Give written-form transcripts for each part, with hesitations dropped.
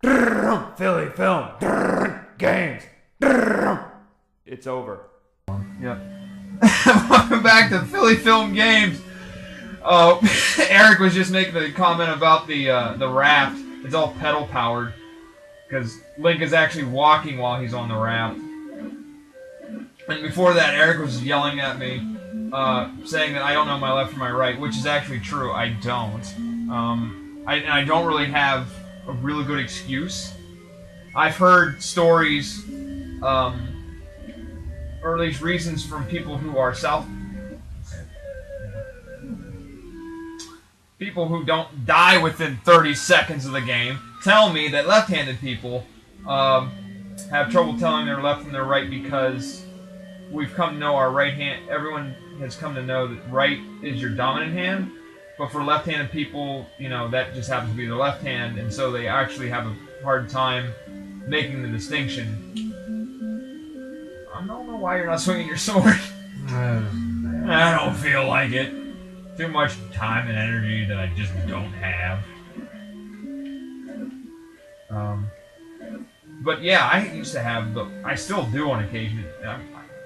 Philly film games. It's over. Yep. Welcome back to Philly Film Games. Eric was just making the comment about the raft. It's all pedal powered because Link is actually walking while he's on the raft. And before that, Eric was yelling at me, saying that I don't know my left from my right, which is actually true. I don't. I don't really have a really good excuse. I've heard stories, or at least reasons from people who are people who don't die within 30 seconds of the game tell me that left-handed people have trouble telling their left from their right because we've come to know our right hand. Everyone has come to know that right is your dominant hand, but for left-handed people, you know, that just happens to be their left hand, and so they actually have a hard time making the distinction. I don't know why you're not swinging your sword. I don't feel like it. Too much time and energy that I just don't have. But yeah, I used to have I still do on occasion.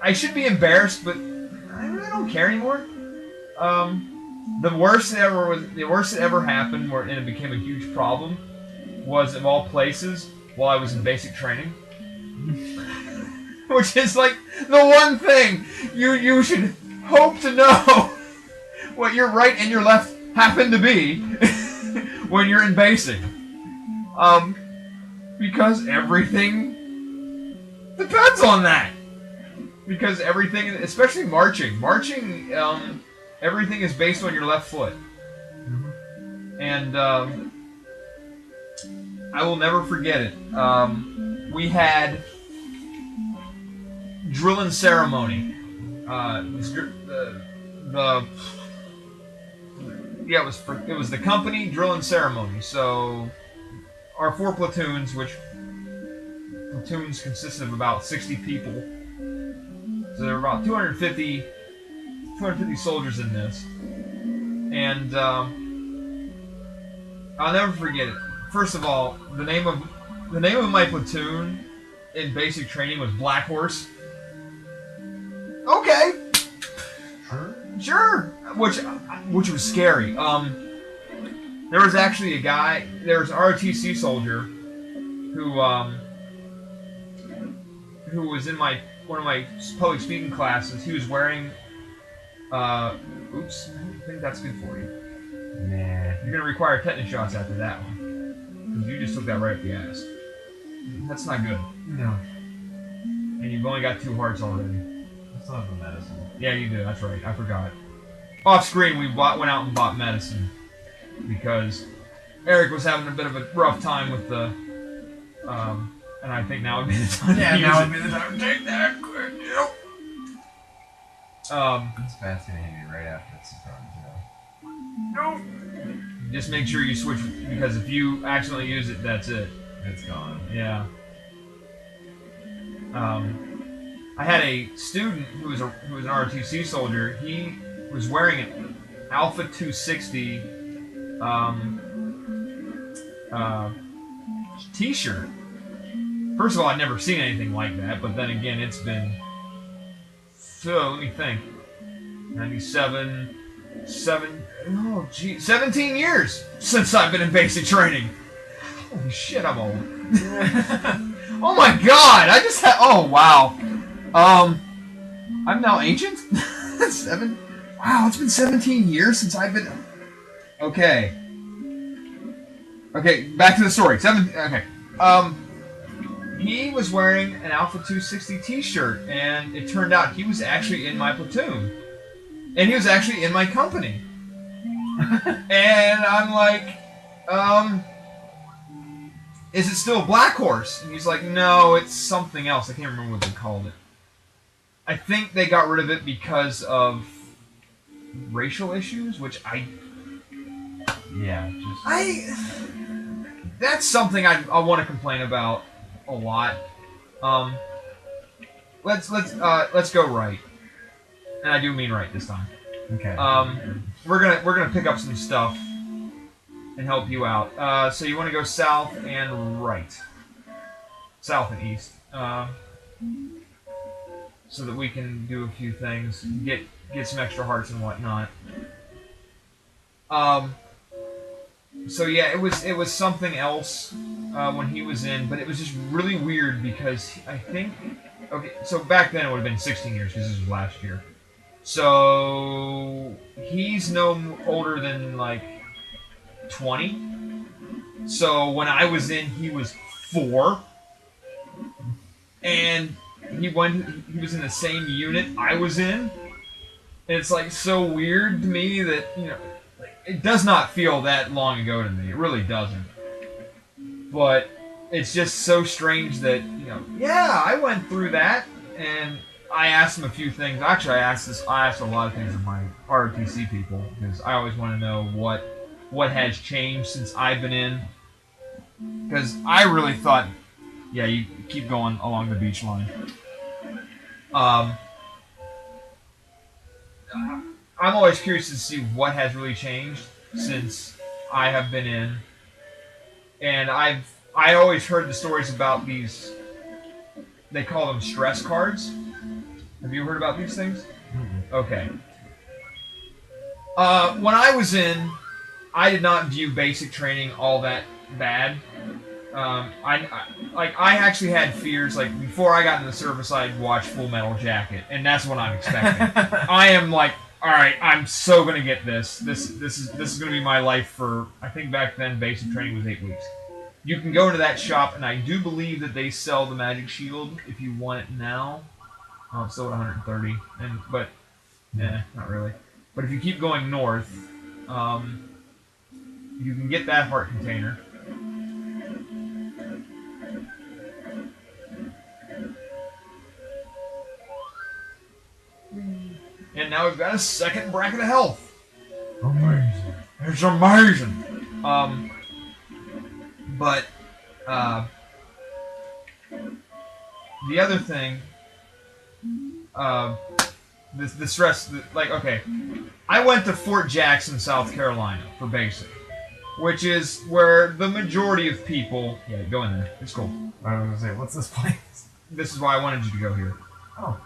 I should be embarrassed, but I really don't care anymore. The worst that ever happened, and it became a huge problem, was of all places while I was in basic training, which is like the one thing you should hope to know what your right and your left happen to be when you're in basic. Because everything depends on that. Because everything, especially marching, everything is based on your left foot. And I will never forget it. We had drill and ceremony. It was the company drill and ceremony. So our 4 platoons, which platoons consisted of about 60 people. So there were about 250 soldiers in this. And I'll never forget it. First of all, the name of my platoon in basic training was Black Horse. Okay. Sure. Which was scary. There was actually an ROTC soldier who was in one of my public speaking classes. He was wearing oops, I think that's good for you. Nah. You're gonna require tetanus shots after that one. Because you just took that right up the ass. That's not good. No. And you've only got 2 hearts already. That's not the medicine. Yeah, you do. That's right. I forgot. Off screen, we went out and bought medicine because Eric was having a bit of a rough time with the, and I think now would be the time. Yeah, now would be the time to take that quick. Yep. This bat's gonna hit me right after it's thrown, No. Just make sure you switch because if you accidentally use it, that's it. It's gone. Yeah. I had a student who was an ROTC soldier. He was wearing an Alpha 260 T-shirt. First of all, I'd never seen anything like that, but then again, it's been, so let me think, 97, 17 years since I've been in basic training. Holy shit, I'm old. Oh my god, I just had, oh wow. I'm now ancient? 7? Wow, it's been 17 years since I've been... Okay. Okay, back to the story. Okay. He was wearing an Alpha 260 t-shirt, and it turned out he was actually in my platoon. And he was actually in my company. And I'm like, is it still Black Horse? And he's like, no, it's something else. I can't remember what they called it. I think they got rid of it because of racial issues, which that's something I want to complain about a lot. Let's go right, and I do mean right this time. Okay. We're gonna pick up some stuff and help you out. So you want to go south and right. South and east. So that we can do a few things. Get some extra hearts and whatnot. So yeah, it was something else when he was in, but it was just really weird because I think, okay, so back then it would have been 16 years because this was last year. So he's no older than like 20. So when I was in, he was 4, and he was in the same unit I was in. And it's like so weird to me that, you know, it does not feel that long ago to me. It really doesn't. But it's just so strange that, you know, yeah, I went through that, and I asked him a few things. Actually, I asked a lot of things of my ROTC people, because I always want to know what has changed since I've been in. Because I really thought, yeah, you keep going along the beach line. I'm always curious to see what has really changed since I have been in, and I always heard the stories about these. They call them stress cards. Have you heard about these things? Mm-hmm. Okay. When I was in, I did not view basic training all that bad. I actually had fears. Like before I got in the service, I'd watch Full Metal Jacket, and that's what I'm expecting. I am like, all right, I'm so gonna get this. This is gonna be my life for. I think back then basic training was 8 weeks. You can go to that shop, and I do believe that they sell the Magic Shield if you want it now. Oh, it's still at 130, but not really. But if you keep going north, you can get that heart container. And now we've got a second bracket of health. Amazing. It's amazing. But the other thing, the stress, like, okay, I went to Fort Jackson, South Carolina for basic, which is where the majority of people, yeah, go in there, it's cool. I was gonna say, what's this place? This is why I wanted you to go here. Oh.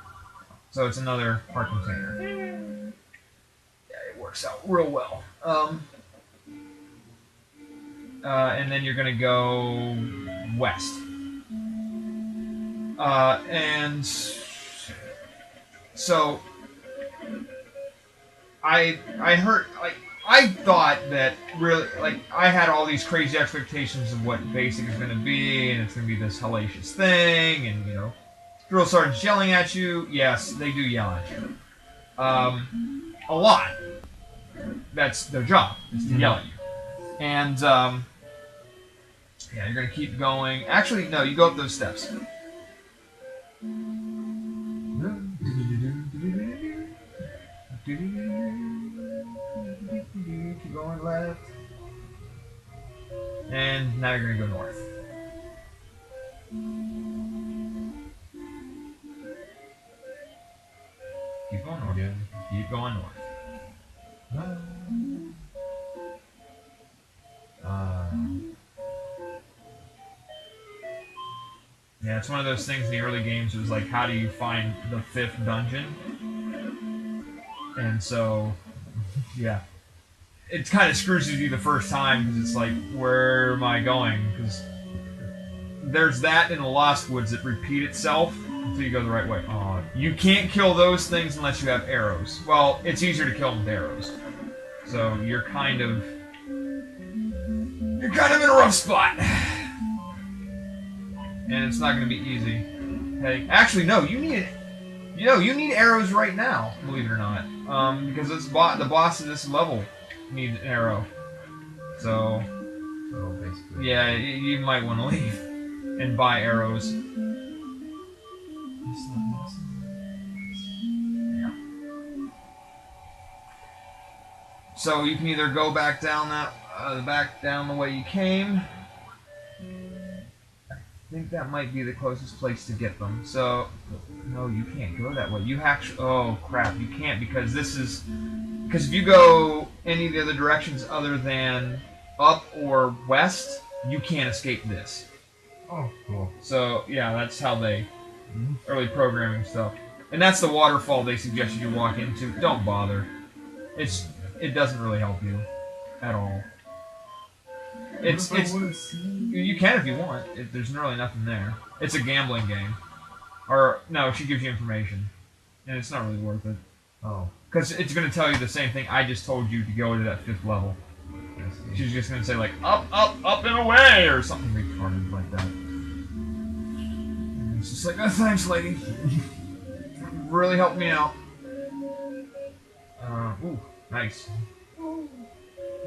So it's another heart container. Yeah, it works out real well. And then you're gonna go west. And so I heard, like, I thought that really, like, I had all these crazy expectations of what basic is gonna be, and it's gonna be this hellacious thing, and, you know, drill sergeants yelling at you. Yes, they do yell at you. A lot. That's their job, is to yell at you. And, yeah, you're gonna keep going. Actually, no, you go up those steps. Keep going left. And now you're gonna go north. Keep going north. Yeah. Keep going north. Yeah, it's one of those things in the early games. It was like, how do you find the 5th dungeon? And so, yeah, it kind of screws you the first time because it's like, where am I going? Because there's that in the Lost Woods that repeat itself until you go the right way. You can't kill those things unless you have arrows. Well, it's easier to kill them with arrows. So you're kind of in a rough spot. And it's not going to be easy. Hey, actually, no, you need arrows right now, believe it or not. Because the boss of this level needs an arrow. So basically. yeah, you might want to leave and buy arrows. Yeah. So you can either go back down the way you came. I think that might be the closest place to get them. So, no, you can't go that way. You actually, oh crap, you can't because if you go any of the other directions other than up or west, you can't escape this. Oh, cool. So yeah, that's how they early programming stuff. And that's the waterfall they suggested you walk into. Don't bother. It doesn't really help you at all. It's you can if you want. There's really nothing there. It's a gambling game. Or no, she gives you information, and it's not really worth it. Oh. Because it's going to tell you the same thing I just told you to go to that 5th level. She's just going to say like up, and away, or something retarded like that. And it's just like, oh, thanks, lady. Really helped me out. Ooh, nice.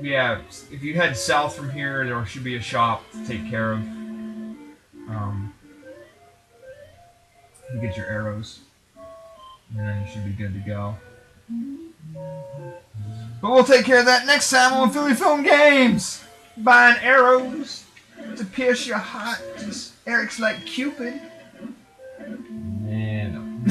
Yeah, if you head south from here, there should be a shop to take care of. You get your arrows, and then you should be good to go. But we'll take care of that next time on Philly Film Games. Buying arrows to pierce your heart. Just Eric's like Cupid. Man.